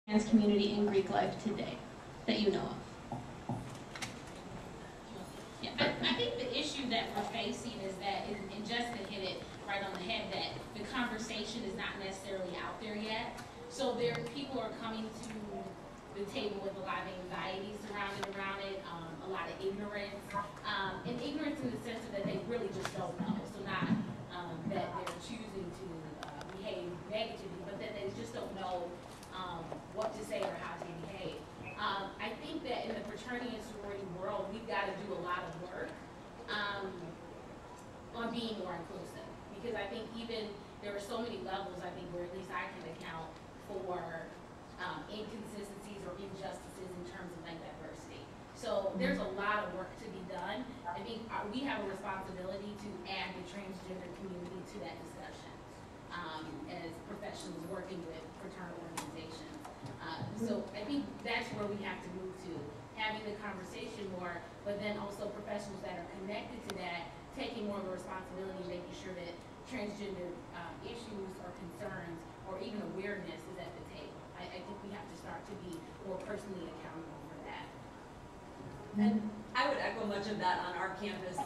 trans community in Greek life today that you know of? Yeah, I think the issue that we're facing is that, and Jessica hit it right on the head, that the conversation is not necessarily out there yet. So people are coming to the table with a lot of anxiety surrounded around it, a lot of ignorance, and ignorance in the sense of that they really just don't know. So not that they're choosing to behave negatively, but that they just don't know what to say or how to behave. I think that in the fraternity and sorority world, we've got to do a lot of work on being more inclusive. Because I think even there are so many levels, I think, where at least I can account for inconsistencies or injustices in terms of like diversity. So there's a lot of work to be done. I think we have a responsibility to add the transgender community to that discussion as professionals working with fraternal organizations. So I think that's where we have to move to, having the conversation more, but then also professionals that are connected to that, taking more of a responsibility, making sure that transgender issues or concerns or even awareness is at the table. I think we have to start to be more personally accountable for that. And I would echo much of that on our campus.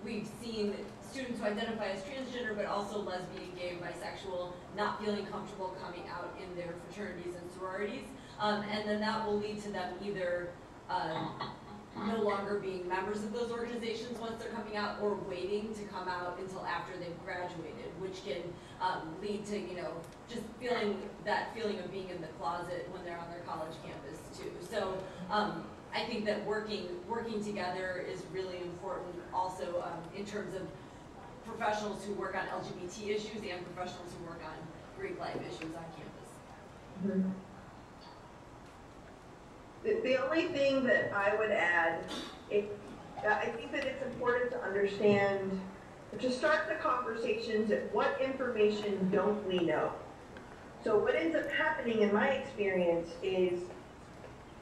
We've seen students who identify as transgender, but also lesbian, gay, bisexual, not feeling comfortable coming out in their fraternities and sororities. And then that will lead to them either no longer being members of those organizations once they're coming out, or waiting to come out until after they've graduated, which can lead to, just that feeling of being in the closet when they're on their college campus too. So I think that working together is really important also in terms of professionals who work on LGBT issues and professionals who work on Greek life issues on campus. Mm-hmm. The only thing that I would add, I think that it's important to understand, to start the conversations at what information don't we know. So what ends up happening in my experience is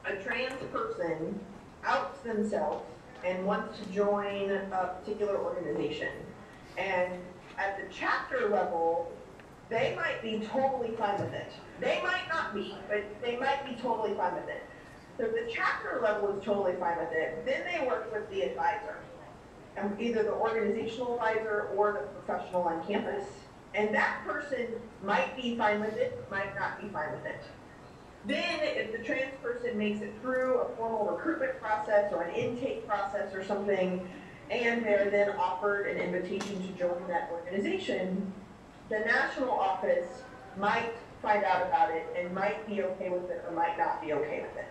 a trans person outs themselves and wants to join a particular organization. And at the chapter level, they might be totally fine with it. They might not be, but they might be totally fine with it. So the chapter level is totally fine with it. Then they work with the advisor, either the organizational advisor or the professional on campus. And that person might be fine with it, might not be fine with it. Then if the trans person makes it through a formal recruitment process or an intake process or something, and they're then offered an invitation to join that organization, the national office might find out about it and might be okay with it or might not be okay with it.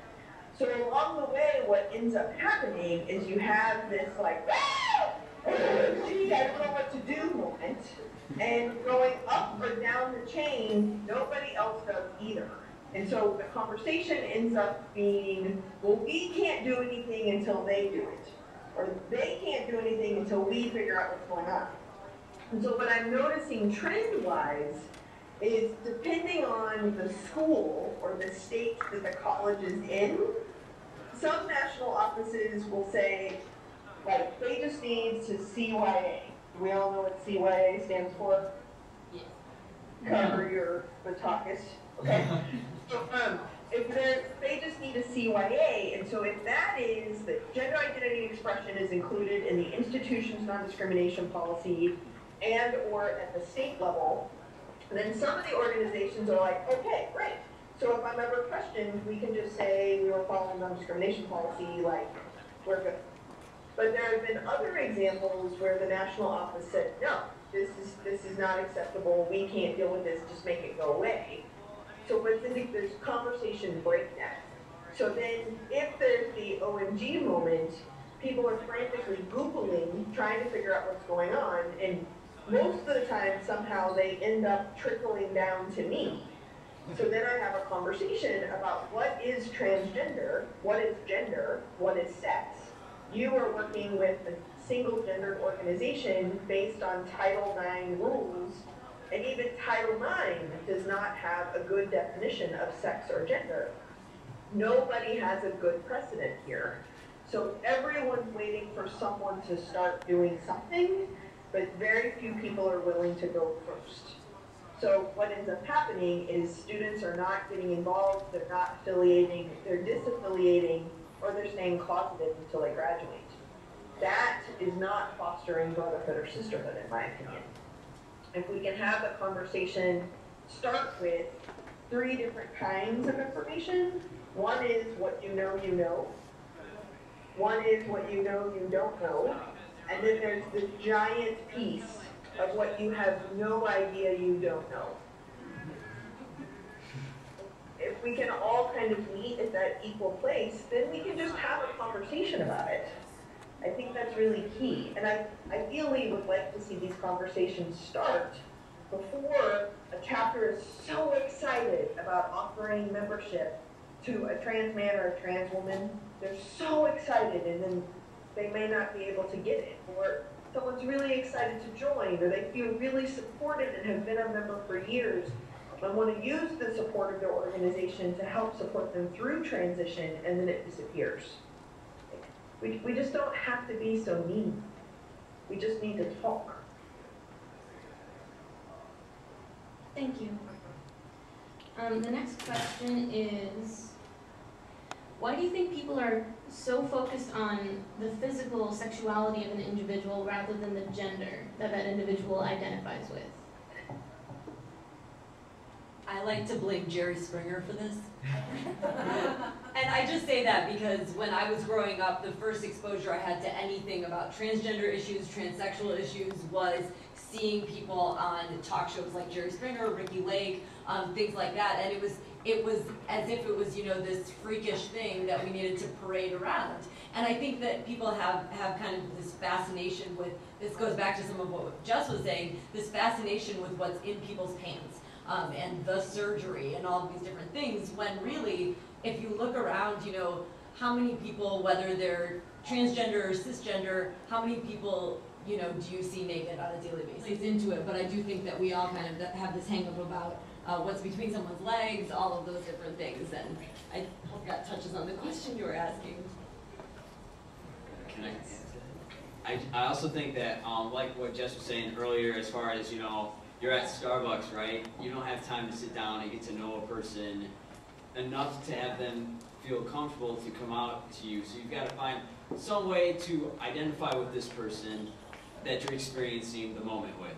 So along the way, what ends up happening is you have this like, gee, I don't know what to do moment, and going up or down the chain, nobody else does either. And so the conversation ends up being, well, we can't do anything until they do it. Or they can't do anything until we figure out what's going on. And so what I'm noticing trend-wise is, depending on the school or the state that the college is in, some national offices will say, like, they just need to CYA. Do we all know what CYA stands for? Yes. Cover your Batakis. Okay. So, if they just need a CYA, and so if that is that gender identity expression is included in the institution's non-discrimination policy and or at the state level, then some of the organizations are like, okay, great. So if I'm ever questioned, we can just say we were following non-discrimination policy, like, we're good. But there have been other examples where the national office said, no, this is not acceptable, we can't deal with this, just make it go away. So what's in this conversation breakdown. So then if there's the OMG moment, people are frantically Googling, trying to figure out what's going on, and most of the time somehow they end up trickling down to me. So then I have a conversation about what is transgender, what is gender, what is sex. You are working with a single gendered organization based on Title IX rules. And even Title IX does not have a good definition of sex or gender. Nobody has a good precedent here. So everyone's waiting for someone to start doing something, but very few people are willing to go first. So what ends up happening is students are not getting involved, they're not affiliating, they're disaffiliating, or they're staying closeted until they graduate. That is not fostering brotherhood or sisterhood, in my opinion. If we can have the conversation start with 3 different kinds of information. One is what you know you know. One is what you know you don't know. And then there's this giant piece of what you have no idea you don't know. If we can all kind of meet at that equal place, then we can just have a conversation about it. I think that's really key. And I ideally would like to see these conversations start before a chapter is so excited about offering membership to a trans man or a trans woman. They're so excited, and then they may not be able to get it. Or someone's really excited to join, or they feel really supported and have been a member for years and want to use the support of their organization to help support them through transition, and then it disappears. We just don't have to be so mean. We just need to talk. Thank you. The next question is, why do you think people are so focused on the physical sexuality of an individual rather than the gender that that individual identifies with? I like to blame Jerry Springer for this. And I just say that because when I was growing up, the first exposure I had to anything about transgender issues, transsexual issues, was seeing people on talk shows like Jerry Springer, Ricky Lake, things like that. And it was as if it was, you know, this freakish thing that we needed to parade around. And I think that people have kind of this fascination with, this goes back to some of what Jess was saying, this fascination with what's in people's pants. And the surgery and all of these different things, when really, if you look around, you know, how many people, whether they're transgender or cisgender, how many people, you know, do you see naked on a daily basis into it? But I do think that we all kind of have this hang up about what's between someone's legs, all of those different things, and I hope that touches on the question you were asking. Can I also think that, like what Jess was saying earlier, as far as, you know, you're at Starbucks, right? You don't have time to sit down and get to know a person enough to have them feel comfortable to come out to you. So you've got to find some way to identify with this person that you're experiencing the moment with.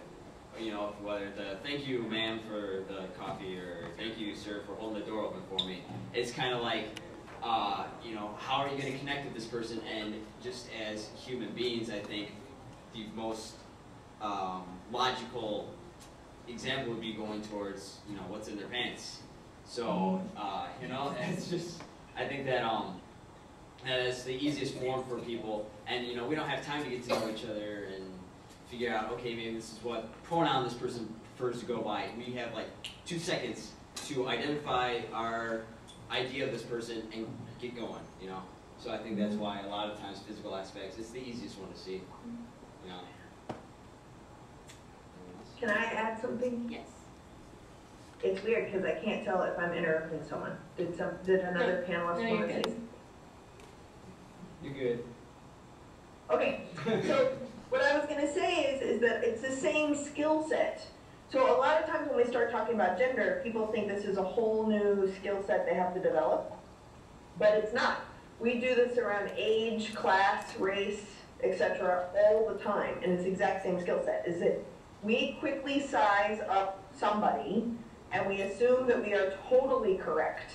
You know, whether the thank you, ma'am, for the coffee, or thank you, sir, for holding the door open for me. It's kind of like, you know, how are you going to connect with this person? And just as human beings, I think the most logical example would be going towards, you know, what's in their pants. So, you know, it's just, I think that that's the easiest form for people. And, you know, we don't have time to get to know each other and figure out, okay, maybe this is what pronoun this person prefers to go by. We have like 2 seconds to identify our idea of this person and get going, you know. So I think that's why a lot of times physical aspects, it's the easiest one to see, you know. Can I add something? Yes. It's weird because I can't tell if I'm interrupting someone. Did another panelist No, want you're to say good. something? You're good. Okay, so what I was going to say is that it's the same skill set. So a lot of times when we start talking about gender, people think this is a whole new skill set they have to develop, but it's not. We do this around age, class, race, etc. all the time, and it's the exact same skill set. Is that we quickly size up somebody and we assume that we are totally correct.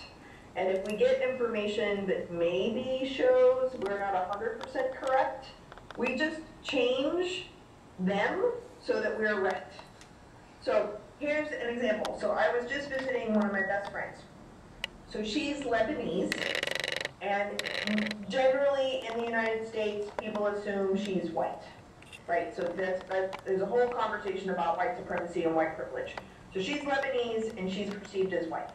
And if we get information that maybe shows we're not 100% correct, we just change them so that we're right. So here's an example. So I was just visiting one of my best friends. So she's Lebanese, and generally in the United States, people assume she's white. Right, so there's a whole conversation about white supremacy and white privilege. So she's Lebanese and she's perceived as white.